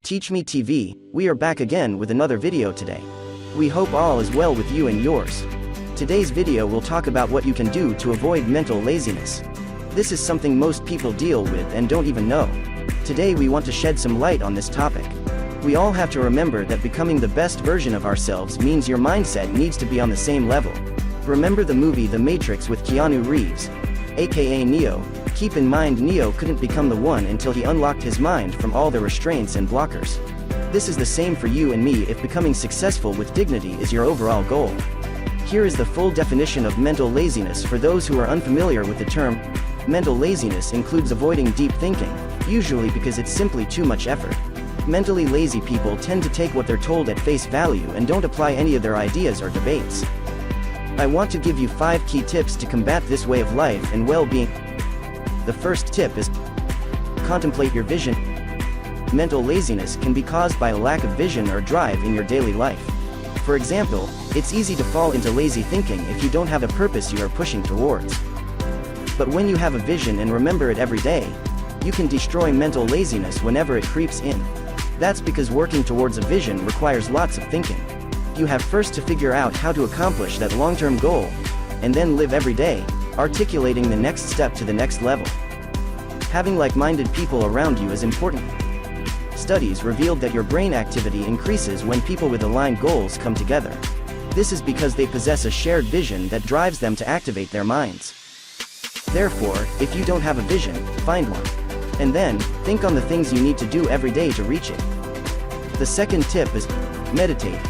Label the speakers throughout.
Speaker 1: Teach Me TV, we are back again with another video today. We hope all is well with you and yours. Today's video will talk about what you can do to avoid mental laziness. This is something most people deal with and don't even know. Today we want to shed some light on this topic. We all have to remember that becoming the best version of ourselves means your mindset needs to be on the same level. Remember the movie The Matrix with Keanu Reeves, aka Neo? Keep in mind Neo couldn't become the one until he unlocked his mind from all the restraints and blockers. This is the same for you and me if becoming successful with dignity is your overall goal. Here is the full definition of mental laziness for those who are unfamiliar with the term. Mental laziness includes avoiding deep thinking, usually because it's simply too much effort. Mentally lazy people tend to take what they're told at face value and don't apply any of their ideas or debates. I want to give you 5 key tips to combat this way of life and well-being. The first tip is contemplate your vision. Mental laziness can be caused by a lack of vision or drive in your daily life. For example, it's easy to fall into lazy thinking if you don't have a purpose you are pushing towards. But when you have a vision and remember it every day, you can destroy mental laziness whenever it creeps in. That's because working towards a vision requires lots of thinking. You have first to figure out how to accomplish that long-term goal, and then live every day, articulating the next step to the next level. Having like-minded people around you is important. Studies revealed that your brain activity increases when people with aligned goals come together. This is because they possess a shared vision that drives them to activate their minds. Therefore, if you don't have a vision, find one. And then, think on the things you need to do every day to reach it. The second tip is meditate.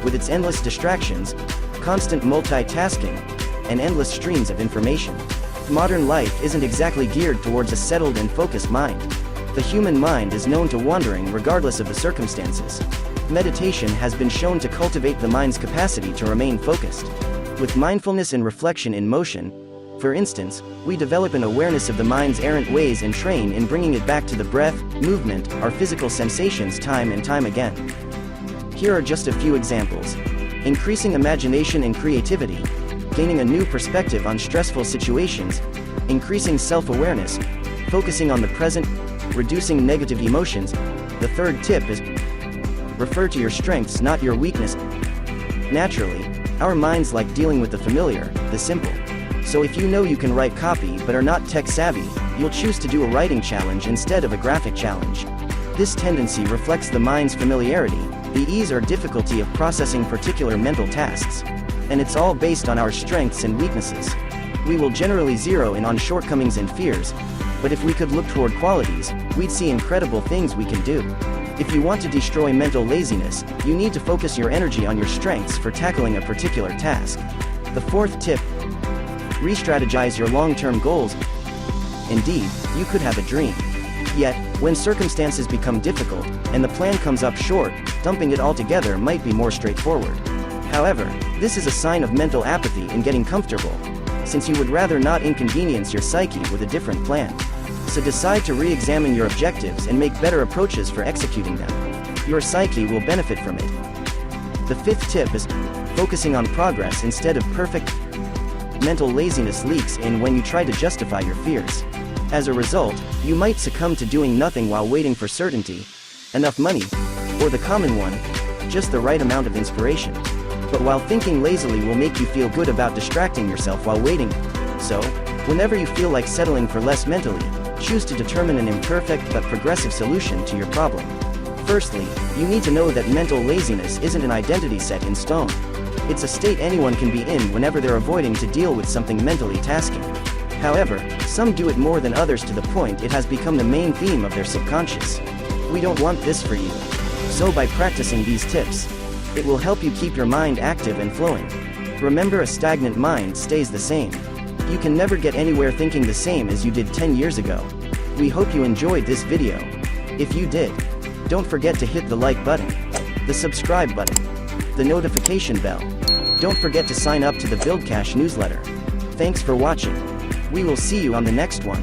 Speaker 1: With its endless distractions, constant multitasking, and endless streams of information, modern life isn't exactly geared towards a settled and focused mind. The human mind is known to wandering regardless of the circumstances. Meditation has been shown to cultivate the mind's capacity to remain focused. With mindfulness and reflection in motion, for instance, we develop an awareness of the mind's errant ways and train in bringing it back to the breath, movement, our physical sensations time and time again. Here are just a few examples. Increasing imagination and creativity, gaining a new perspective on stressful situations, increasing self-awareness, focusing on the present, reducing negative emotions. The third tip is refer to your strengths, not your weakness. Naturally, our minds like dealing with the familiar, the simple. So if you know you can write copy but are not tech-savvy, you'll choose to do a writing challenge instead of a graphic challenge. This tendency reflects the mind's familiarity, the ease or difficulty of processing particular mental tasks. And it's all based on our strengths and weaknesses. We will generally zero in on shortcomings and fears, but if we could look toward qualities, we'd see incredible things we can do. If you want to destroy mental laziness, you need to focus your energy on your strengths for tackling a particular task. The fourth tip: restrategize your long-term goals. Indeed, you could have a dream. Yet, when circumstances become difficult, and the plan comes up short, dumping it altogether might be more straightforward. However, this is a sign of mental apathy in getting comfortable, since you would rather not inconvenience your psyche with a different plan. So decide to re-examine your objectives and make better approaches for executing them. Your psyche will benefit from it. The fifth tip is focusing on progress instead of perfect. Mental laziness leaks in when you try to justify your fears. As a result, you might succumb to doing nothing while waiting for certainty, enough money, or the common one, just the right amount of inspiration. But while thinking lazily will make you feel good about distracting yourself while waiting, so, whenever you feel like settling for less mentally, choose to determine an imperfect but progressive solution to your problem. Firstly, you need to know that mental laziness isn't an identity set in stone. It's a state anyone can be in whenever they're avoiding to deal with something mentally tasking. However, some do it more than others to the point it has become the main theme of their subconscious. We don't want this for you. So by practicing these tips, it will help you keep your mind active and flowing. Remember, a stagnant mind stays the same. You can never get anywhere thinking the same as you did 10 years ago. We hope you enjoyed this video. If you did, don't forget to hit the like button, the subscribe button, the notification bell. Don't forget to sign up to the Build Cash newsletter. Thanks for watching. We will see you on the next one.